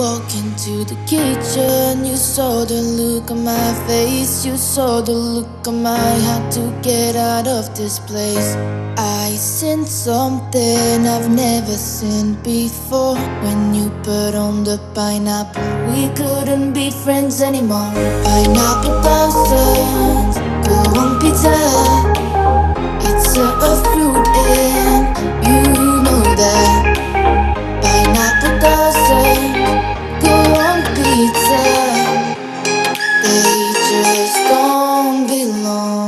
walk into the kitchen, you saw the look on my face. You saw the look on my heart to get out of this place. I seen something I've never seen before. When you put on the pineapple, we couldn't be friends anymore. Pineapple blossoms, go on pizza. It's a fruit and you know that. Pineapple doesn't go on pizza. They just don't belong.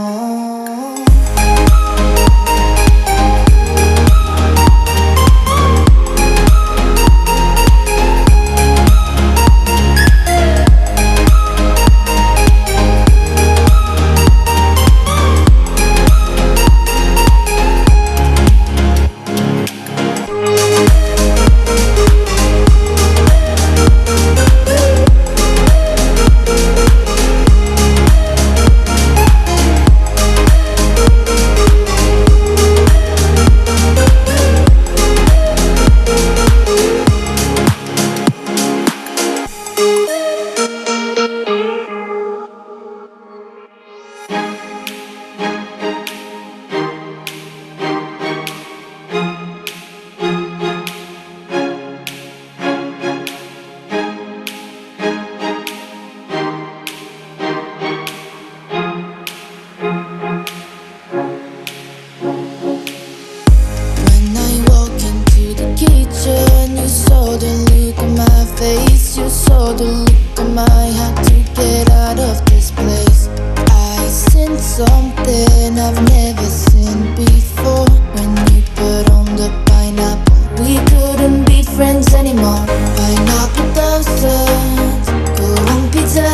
You saw the look on my face. You saw the look on my heart to get out of this place. I seen something I've never seen before. When you put on the pineapple, we couldn't be friends anymore. Pineapple doesn't go on pizza.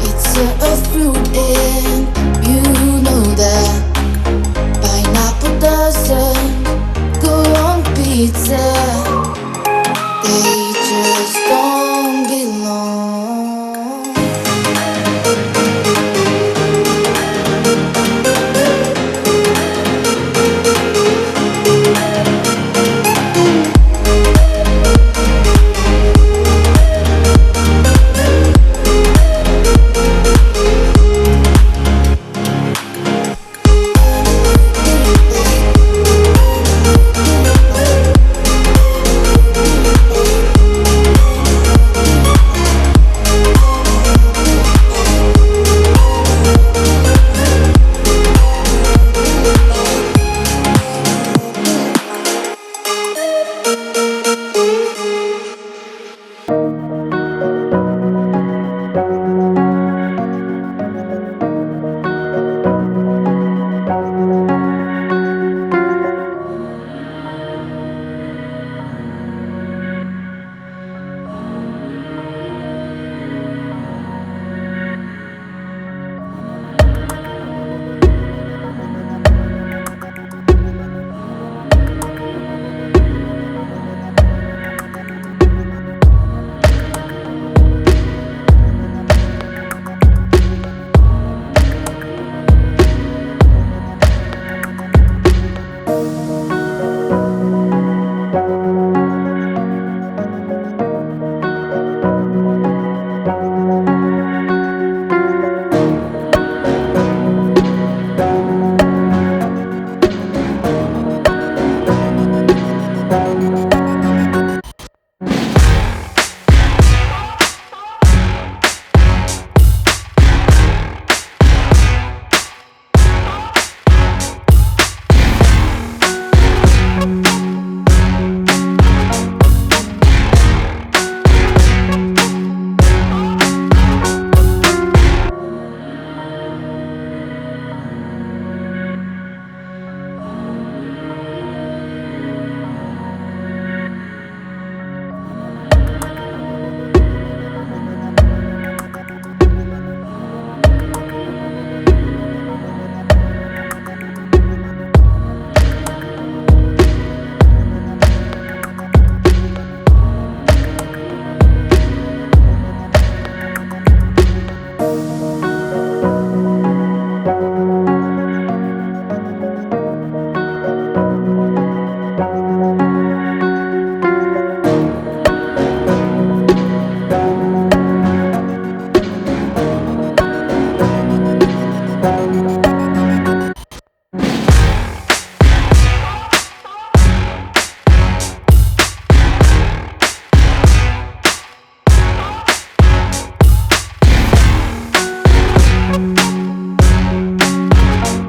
It's a fruit and you know that. Pineapple doesn't go on pizza. They just don't belong.